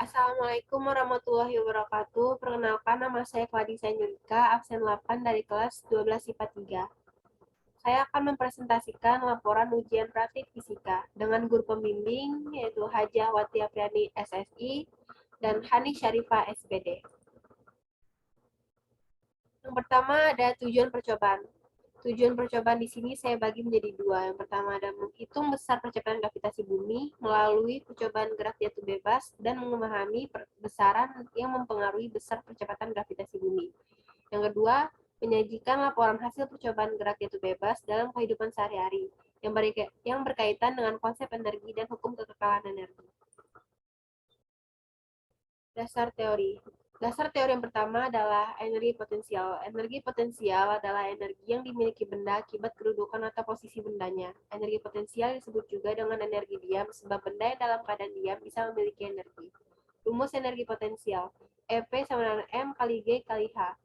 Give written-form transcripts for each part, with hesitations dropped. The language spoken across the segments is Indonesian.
Assalamualaikum warahmatullahi wabarakatuh. Perkenalkan, nama saya Kladisa Yulika, absen 8 dari kelas 12 IPA 3. Saya akan mempresentasikan laporan ujian praktik fisika dengan guru pembimbing yaitu Hajah Wati Apriani SSI dan Hani Syarifah SPD. Yang pertama ada tujuan percobaan. Tujuan percobaan di sini saya bagi menjadi dua. Yang pertama ada menghitung besar percepatan gravitasi bumi melalui percobaan gerak jatuh bebas dan memahami besaran yang mempengaruhi besar percepatan gravitasi bumi. Yang kedua, menyajikan laporan hasil percobaan gerak jatuh bebas dalam kehidupan sehari-hari yang berkaitan dengan konsep energi dan hukum kekekalan energi. Dasar teori. Dasar teori yang pertama adalah energi potensial. Energi potensial adalah energi yang dimiliki benda akibat kedudukan atau posisi bendanya. Energi potensial disebut juga dengan energi diam, sebab benda yang dalam keadaan diam bisa memiliki energi. Rumus energi potensial. EP sama dengan M kali G kali H.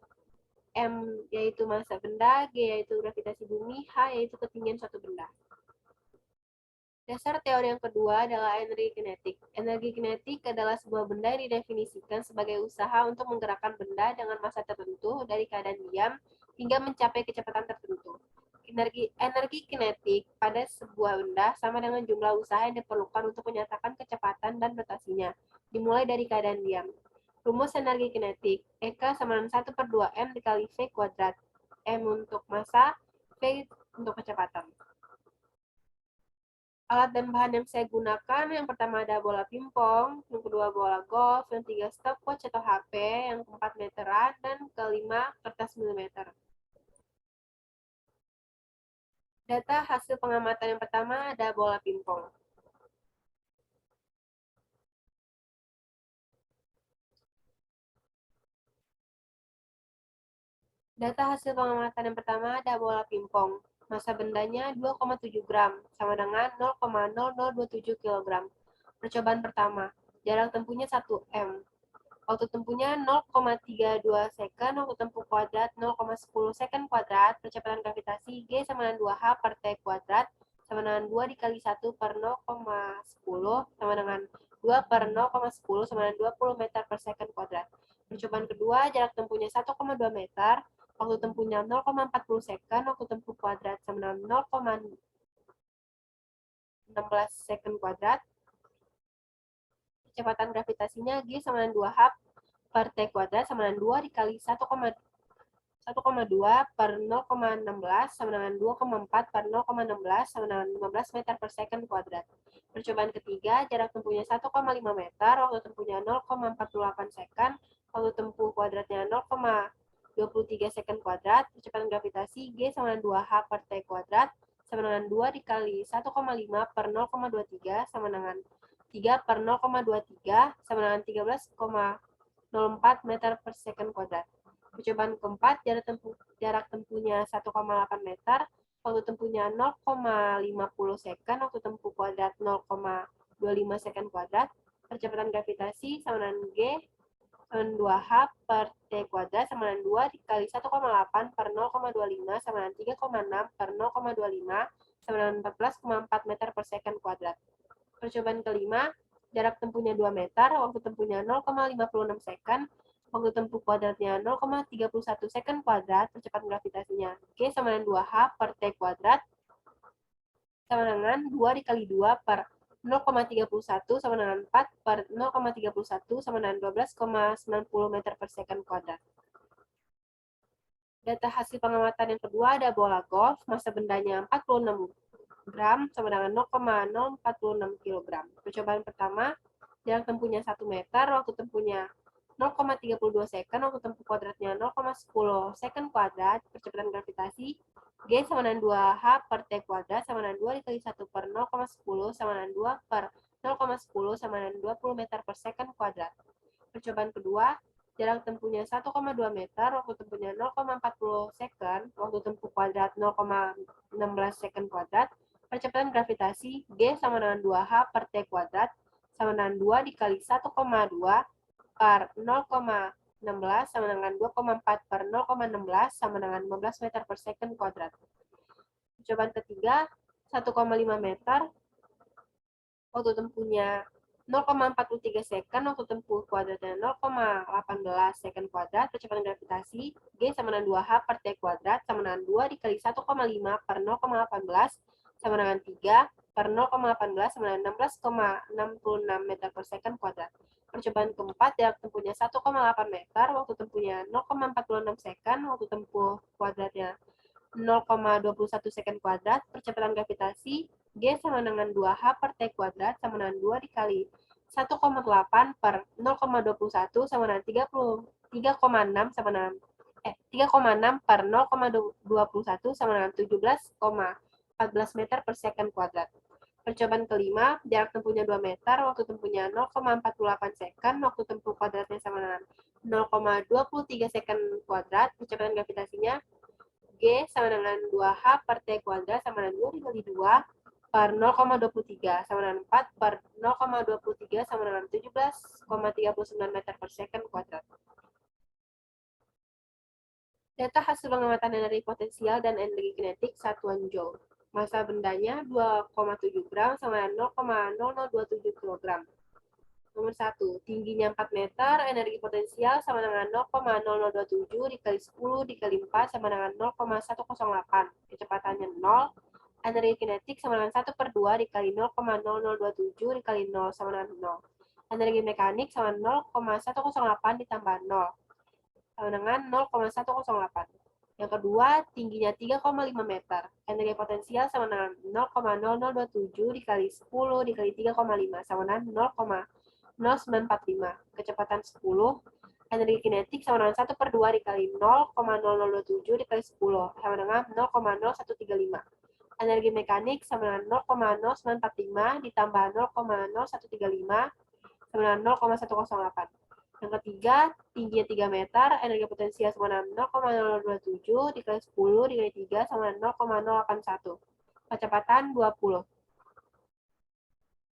M yaitu massa benda, G yaitu gravitasi bumi, H yaitu ketinggian suatu benda. Dasar teori yang kedua adalah energi kinetik. Energi kinetik adalah sebuah benda yang didefinisikan sebagai usaha untuk menggerakkan benda dengan massa tertentu dari keadaan diam hingga mencapai kecepatan tertentu. Energi kinetik pada sebuah benda sama dengan jumlah usaha yang diperlukan untuk menyatakan kecepatan dan rotasinya, dimulai dari keadaan diam. Rumus energi kinetik, EK sama dengan 1/2M dikali V kuadrat. M untuk massa, V untuk kecepatan. Alat dan bahan yang saya gunakan, yang pertama ada bola pingpong, yang kedua bola golf, yang ketiga stopwatch atau HP, yang keempat meteran, dan kelima kertas milimeter. Data hasil pengamatan yang pertama ada bola pingpong. Data hasil pengamatan yang pertama ada bola pingpong. Massa bendanya 2,7 gram, sama dengan 0,0027 kg. Percobaan pertama, jarak tempuhnya 1 m. Waktu tempuhnya 0,32 second, waktu tempuh kuadrat 0,10 second kuadrat, percepatan gravitasi G sama dengan 2H per T kuadrat, sama dengan 2 dikali 1 per 0,10, sama dengan 2 per 0,10, sama dengan 20 meter per second kuadrat. Percobaan kedua, jarak tempuhnya 1,2 meter, waktu tempuhnya 0,40 second, waktu tempuh kuadrat sama dengan 0,16 second kuadrat, kecepatan gravitasinya G sama dengan 2H per T kuadrat sama dengan 2 dikali 1,2 per 0,16 sama dengan 2,4 per 0,16 sama dengan 15 meter per second kuadrat. Percobaan ketiga, jarak tempuhnya 1,5 meter, waktu tempuhnya 0,48 second, waktu tempuh kuadratnya 0,23 second kuadrat, percepatan gravitasi G sama dengan 2H per T kuadrat sama dengan 2 dikali 1,5 per 0,23 sama dengan 3 per 0,23 sama dengan 13,04 meter per second kuadrat. Percobaan keempat, jarak tempuhnya 1,8 meter, waktu tempuhnya 0,50 second, waktu tempuh kuadrat 0,25 second kuadrat, percepatan gravitasi sama dengan G sama dengan 2H per T kuadrat sama dengan 2 dikali 1,8 per 0,25 sama dengan 3,6 per 0,25 sama dengan 14,4 meter per second kuadrat. Percobaan kelima, jarak tempuhnya 2 meter, waktu tempuhnya 0,56 second, waktu tempuh kuadratnya 0,31 second kuadrat, percepatan gravitasinya G sama dengan 2H per T kuadrat, sama dengan 2 dikali 2 per 0,31 sama dengan 4 per 0,31 sama dengan 12,90 meter per second kuadrat. Data hasil pengamatan yang kedua ada bola golf, massa bendanya 46 gram sama dengan 0,046 kg. Percobaan pertama, jarak tempuhnya 1 meter, waktu tempuhnya 0,32 second, waktu tempuh kuadratnya 0,10 second kuadrat, percepatan gravitasi G sama dengan 2H per T kuadrat sama dengan 2 dikali 1 per 0,10 sama dengan 2 per 0,10 sama dengan 20 meter per second kuadrat. Percobaan kedua, jarak tempuhnya 1,2 meter, waktu tempuhnya 0,40 second, waktu tempuh kuadrat 0,16 second kuadrat, percepatan gravitasi G sama dengan 2H per T kuadrat sama dengan 2 dikali 1,2 per 0,16 sama dengan 2,4 per 0,16 sama dengan 15 meter per second kuadrat. Percobaan ketiga, 1,5 meter, waktu tempuhnya 0,43 second, waktu tempuh kuadratnya 0,18 second kuadrat, percepatan gravitasi G sama dengan 2H per T kuadrat sama dengan 2 dikali 1,5 per 0,18 sama dengan 3 per 0,18 sama dengan 16,66 meter per second kuadrat. Percobaan keempat, jarak tempuhnya 1,8 meter, waktu tempuhnya 0,46 second, waktu tempuh kuadratnya 0,21 second kuadrat, percepatan gravitasi G sama dengan 2H per T kuadrat sama dengan 2 dikali 1,8 per 0,21 sama dengan 3,6 sama dengan 3,6 per 0,21 sama dengan 17,14 meter per second kuadrat. Percobaan kelima, jarak tempuhnya 2 meter, waktu tempuhnya 0,48 second, waktu tempuh kuadratnya sama dengan 0,23 second kuadrat, percepatan gravitasinya G sama dengan 2H per T kuadrat sama dengan 2 dikali 2 per 0,23 sama dengan 4 per 0,23 sama dengan 17,39 meter per second kuadrat. Data hasil pengamatan energi potensial dan energi kinetik satuan Joule. Massa bendanya 2,7 gram sama dengan 0,0027 kg. Nomor 1, tingginya 4 meter, energi potensial sama dengan 0,0027 dikali 10 dikali 4 sama dengan 0,108. Kecepatannya 0. Energi kinetik sama dengan 1 per 2 dikali 0,0027 dikali 0 sama dengan 0. Energi mekanik sama 0,108 ditambah 0 sama dengan 0,108. Yang kedua, tingginya 3,5 meter. Energi potensial sama dengan 0,0027 dikali 10 dikali 3,5 sama dengan 0,0945. Kecepatan 10. Energi kinetik sama dengan 1 per 2 dikali 0,0027 dikali 10 sama dengan 0,0135. Energi mekanik sama dengan 0,0945 ditambah 0,0135 sama dengan 0,108. Yang ketiga, tingginya 3 meter, energi potensial sama dengan 0,027 dikali 10 dikali 3 sama dengan 0,081. Kecepatan 20.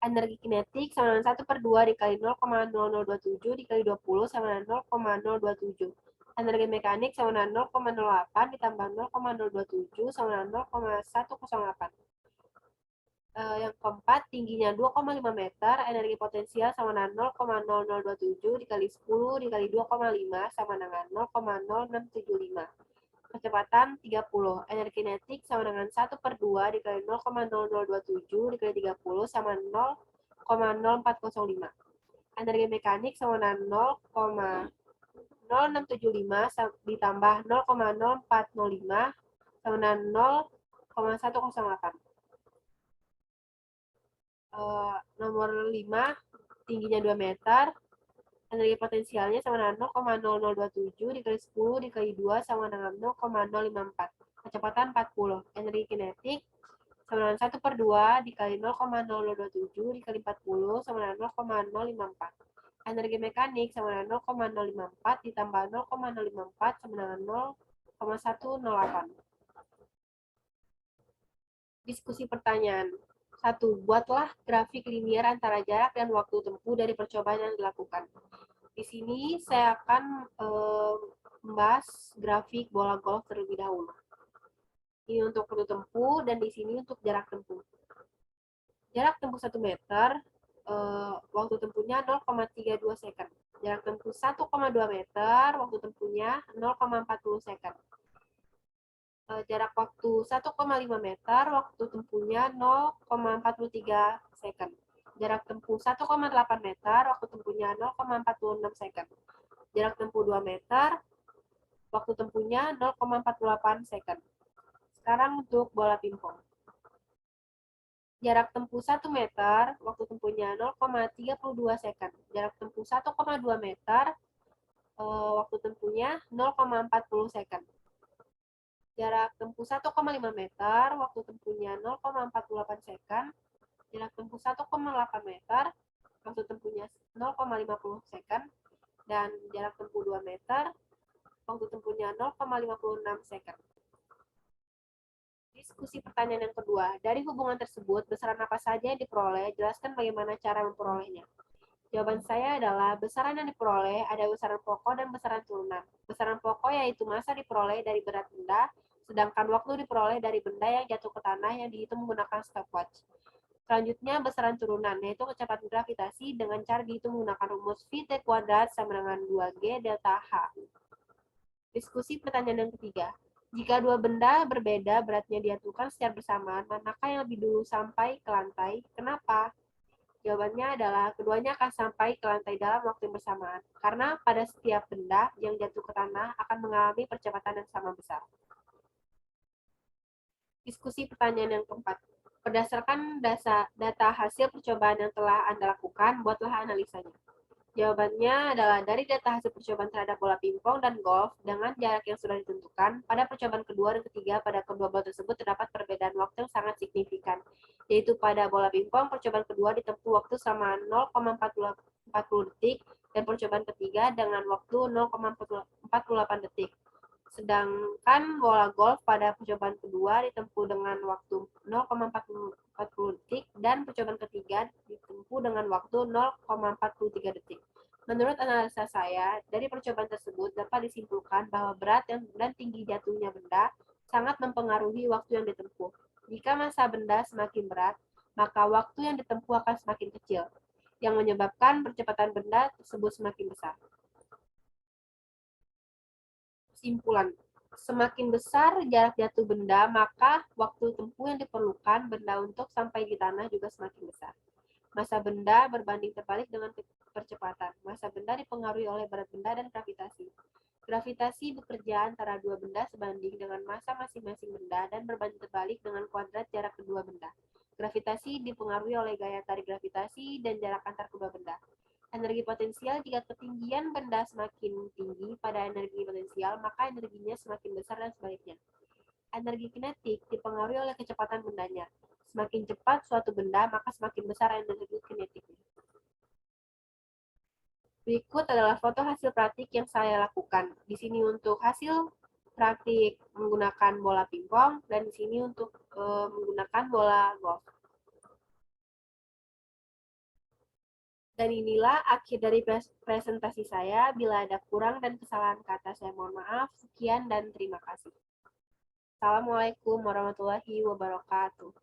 Energi kinetik sama dengan 1 per 2 dikali 0,0027 dikali 20 sama dengan 0,027. Energi mekanik sama dengan 0,08 ditambah 0,027 sama dengan 0,108. Yang keempat, tingginya 2,5 meter, energi potensial sama dengan 0,0027 dikali 10 dikali 2,5 sama dengan 0,0675. Kecepatan 30. Energi kinetik sama dengan 1 per 2 dikali 0,0027 dikali 30 sama 0,0405. Energi mekanik sama dengan 0,0675 ditambah 0,0405 sama dengan 0,108. Nomor 5, tingginya 2 meter, energi potensialnya sama dengan 0,0027 dikali 10 dikali 2 sama dengan 0,054. Kecepatan 40. Energi kinetik sama dengan 1 per 2 dikali 0,0027 dikali 40 sama dengan 0,054. Energi mekanik sama dengan 0,054 ditambah 0,054 sama dengan 0,108. Diskusi pertanyaan. 1. Buatlah grafik linier antara jarak dan waktu tempuh dari percobaan yang dilakukan. Di sini saya akan membahas grafik bola golf terlebih dahulu. Ini untuk waktu tempuh dan di sini untuk jarak tempuh. Jarak tempuh 1 meter, waktu tempuhnya 0,32 second. Jarak tempuh 1,2 meter, waktu tempuhnya 0,40 second. Jarak waktu 1,5 meter, waktu tempuhnya 0,43 second. Jarak tempuh 1,8 meter, waktu tempuhnya 0,46 second. Jarak tempuh 2 meter, waktu tempuhnya 0,48 second. Sekarang untuk bola pingpong. Jarak tempuh 1 meter, waktu tempuhnya 0,32 second. Jarak tempuh 1,2 meter, waktu tempuhnya 0,40 second. Jarak tempuh 1,5 meter, waktu tempuhnya 0,48 second. Jarak tempuh 1,8 meter, waktu tempuhnya 0,50 second. Dan jarak tempuh 2 meter, waktu tempuhnya 0,56 second. Diskusi pertanyaan yang kedua. Dari hubungan tersebut, besaran apa saja yang diperoleh? Jelaskan bagaimana cara memperolehnya. Jawaban saya adalah besaran yang diperoleh ada besaran pokok dan besaran turunan. Besaran pokok yaitu massa diperoleh dari berat benda, sedangkan waktu diperoleh dari benda yang jatuh ke tanah yang dihitung menggunakan stopwatch. Selanjutnya, besaran turunan, yaitu kecepatan gravitasi dengan cara dihitung menggunakan rumus VT kuadrat sama dengan 2G delta H. Diskusi pertanyaan yang ketiga. Jika dua benda berbeda beratnya dijatuhkan secara bersamaan, manakah yang lebih dulu sampai ke lantai? Kenapa? Jawabannya adalah keduanya akan sampai ke lantai dalam waktu yang bersamaan, karena pada setiap benda yang jatuh ke tanah akan mengalami percepatan yang sama besar. Diskusi pertanyaan yang keempat. Berdasarkan data hasil percobaan yang telah Anda lakukan, buatlah analisanya. Jawabannya adalah dari data hasil percobaan terhadap bola pingpong dan golf dengan jarak yang sudah ditentukan, pada percobaan kedua dan ketiga pada kedua bola tersebut terdapat perbedaan waktu yang sangat signifikan, yaitu pada bola pingpong percobaan kedua ditempuh waktu sama 0,40 detik dan percobaan ketiga dengan waktu 0,48 detik. Sedangkan bola golf pada percobaan kedua ditempuh dengan waktu 0,40 detik dan percobaan ketiga ditempuh dengan waktu 0,43 detik. Menurut analisa saya, dari percobaan tersebut dapat disimpulkan bahwa berat dan tinggi jatuhnya benda sangat mempengaruhi waktu yang ditempuh. Jika massa benda semakin berat, maka waktu yang ditempuh akan semakin kecil, yang menyebabkan percepatan benda tersebut semakin besar. Kesimpulan, semakin besar jarak jatuh benda, maka waktu tempuh yang diperlukan benda untuk sampai di tanah juga semakin besar. Massa benda berbanding terbalik dengan percepatan. Massa benda dipengaruhi oleh berat benda dan gravitasi. Gravitasi bekerja antara dua benda sebanding dengan massa masing-masing benda dan berbanding terbalik dengan kuadrat jarak kedua benda. Gravitasi dipengaruhi oleh gaya tarik gravitasi dan jarak antar kedua benda. Energi potensial, jika ketinggian benda semakin tinggi pada energi potensial, maka energinya semakin besar dan sebaliknya. Energi kinetik dipengaruhi oleh kecepatan bendanya. Semakin cepat suatu benda, maka semakin besar energi kinetiknya. Berikut adalah foto hasil praktik yang saya lakukan. Di sini untuk hasil praktik menggunakan bola pingpong, dan di sini untuk menggunakan bola golf. Dan inilah akhir dari presentasi saya. Bila ada kurang dan kesalahan kata, saya mohon maaf. Sekian dan terima kasih. Assalamualaikum warahmatullahi wabarakatuh.